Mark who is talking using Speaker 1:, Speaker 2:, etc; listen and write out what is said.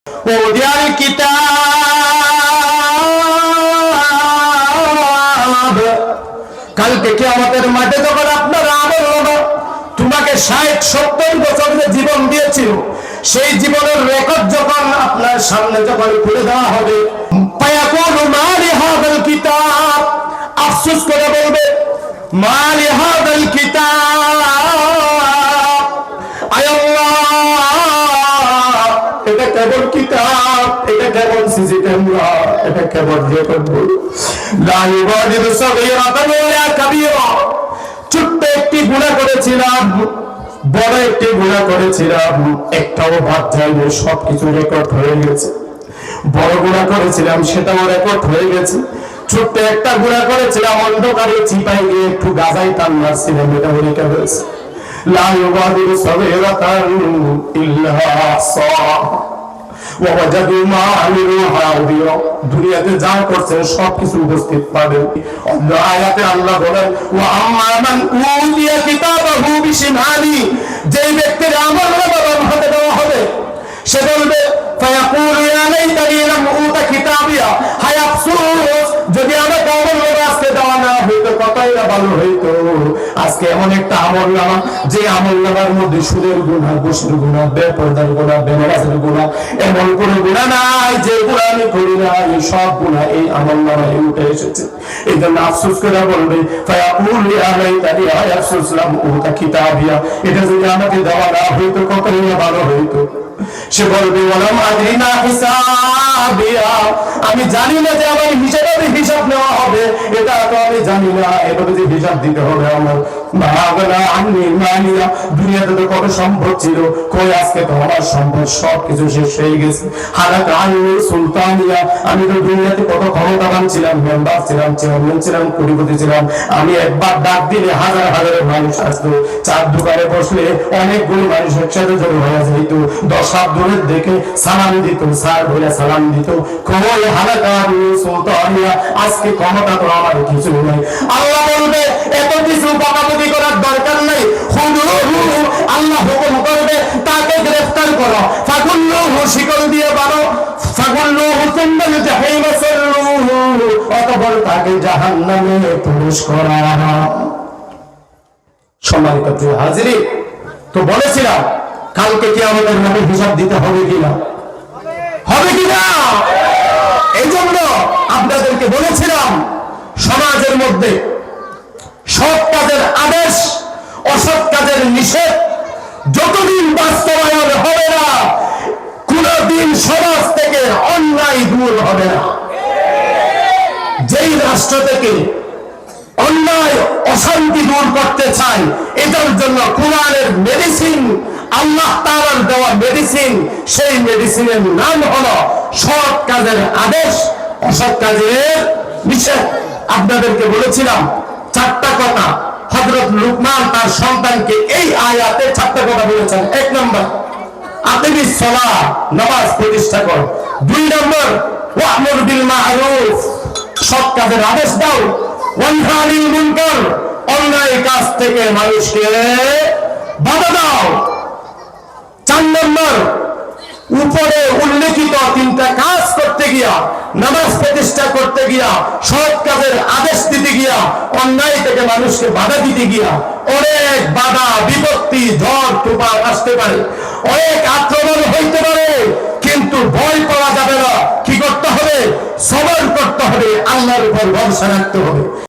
Speaker 1: ওদিয়াল কিতাব, কালকে কিয়ামতের মাঠে যখন আপনার আমল হবে, তোমাকে 60-70 বছর যে জীবন দিয়েছিল, সেই জীবনের রেকর্ড যখন আপনার সামনে যখন খুলে দেওয়া হবে, ফায়াকুলু মা লিহাযাল কিতাব, আফসোস করে বলবে মা লিহাযাল কিতাব, আয় আল্লাহ, এটা কেবল কিতাব, এটা কেবল সিসি ক্যামেরা, এটা কেবল রেকর্ড বই, লা ইউগাদিরু সাগীরাতান ওয়ালা কাবীরা, ছোট্ট একটি গুনাহ করেছিলাম, বড় একটি গুনাহ করেছিলাম, একটাও বাদ যায়নি, সবকিছু রেকর্ড হয়ে গেছে। বড় গুনাহ করেছিলাম, সেটাও রেকর্ড হয়ে গেছে। ছোট্ট একটা গুনাহ করেছিলাম, অন্ধকারে চিপাই গিয়ে একটু গাজাই টান মারছিলাম, এটাও রেকর্ড হয়েছে। লা ইউগাদিরু সাগীরাতান ইল্লা আহসাহা ওয়া ওয়াজাদু মা আমিলু হাদিরা, দুনিয়াতে যা করছেন সবকিছু উপস্থিত পাবেন। অন্য আয়াতে আল্লাহ বলেন ওয়া আম্মা মান উতিয়া কিতাবাহু বিশিমালি, যেই ব্যক্তির আমলনামা বাম হাতে দেওয়া হবে, সে বলবে ফায়াকুলু ইয়া লাইতানি লাম উতা কিতাবিয়া, হায় আফসোস, যদি আমাকে আমলনামা আজকে দেওয়া না হইতো কতই না ভালো হইতো। আজকে এমন একটা আমলনামা, যে আমলনামার মধ্যে সুদের গুনাহ, ঘুষের গুনাহ, বেপরদার গুনাহ, বেনামাজের গুনাহ, এমন কোন গুনাহ নাই যে গুনাহ আমি করি না, এই সব গুনাহ এই আমলনামায় উঠে এসেছে। এই জন্য আফসোস করে বলবে ফায়াকুলু ইয়া লাইতানি হায় আফসোস লাম উতা কিতাবিয়া, এটা যদি আমাকে দেওয়া না হইতো কতই না ভালো হইতো। সে বলবে ওয়ালাম আদরি মা হিসাবিয়া, আমি জানি না যে আমার হিসাব নেওয়া হবে, এটা তো আমি জানি না, এভাবে যে হিসাব দিতে হবে আমার। ভাগনা আন্নি মানিয়া, দুনিয়াতে তো কত সম্পদ ছিল, কই আজকে তো আমার সম্পদ সবকিছু শেষ হয়ে গেছে। হালাক আন্নি সুলতানিয়া, আমি তো দুনিয়াতে কত ক্ষমতাবান ছিলাম, মেম্বার ছিলাম, চেয়ারম্যান ছিলাম, কোটিপতি ছিলাম, আমি একবার ডাক দিলে হাজার হাজার মানুষ আসতো, চার দোকানে বসলে অনেকগুলো মানুষ একসাথে জড়ো হয়ে যেত, 10 হাত দূরে দেখে সালাম দিত, স্যার বলে সালাম দিত। কই হালাক আন্নি সুলতানিয়া, আজকে ক্ষমতা তো আমার কিছু নাই। আল্লাহ বলবে এত কিছু বাবাবুদি করার দরকার নাই, খুদুহু, আল্লাহ হুকুম করবে তাকে গ্রেফতার করো, ফাগুল্লুহু, শিকল দিয়ে বাঁধো, ফাগুল্লুহু সুম্মা জাহিমা সাল্লুহু, অতঃপর তাকে জাহান্নামে প্রবেশ করা। সম্মানিত প্রিয় হাজিরিন, তো বলেছিলাম কালকে কিয়ামতের মাঠে হিসাব দিতে হবে কিনা, হবে কিনা? এই জন্য আপনাদেরকে বলেছিলাম সমাজের মধ্যে সৎ কাজের আদেশ, অসৎ কাজের নিষেধ যতদিন বাস্তবায়ন হবে না, কোনদিন সমাজ থেকে অন্যায় দূর হবে না। যেই রাষ্ট্র থেকে অন্যায় অশান্তি দূর করতে চায়, এটার জন্য কোরআনের মেডিসিন, আল্লাহ তাআলার দেওয়া মেডিসিন, সেই মেডিসিনের নাম হলো সৎ কাজের আদেশ, অসৎ কাজের নিষেধ। আপনাদেরকে বলেছিলাম 4টা কথা হযরত লুকমান তার সন্তানকে এই আয়াতে 4টা কথা বলেছেন। 1 নম্বর আকিমিস সালাহ, নামাজ প্রতিষ্ঠা কর। 2 নম্বর ওয়া'মুর বিল মা'রুফ, সৎ কাজের আদেশ দাও। ওয়ানহা আনিল মুনকার, অন্যায় কাজ থেকে মানুষকে বাধা দাও। 4 নম্বর উপরে উল্লেখিত 3টা কাজ করতে গিয়া, নামাজ প্রতিষ্ঠা করতে গিয়া, সৎ কাজের আদেশ দিতে গিয়া, অন্যায় থেকে মানুষকে বাধা দিতে গিয়া অনেক বাধা বিপত্তি, ঝড় তুফান আসতে পারে, অনেক আক্রমণ হইতে পারে, কিন্তু ভয় পাওয়া যাবে না। কি করতে হবে? সবর করতে হবে, আল্লাহর উপর ভরসা রাখতে হবে।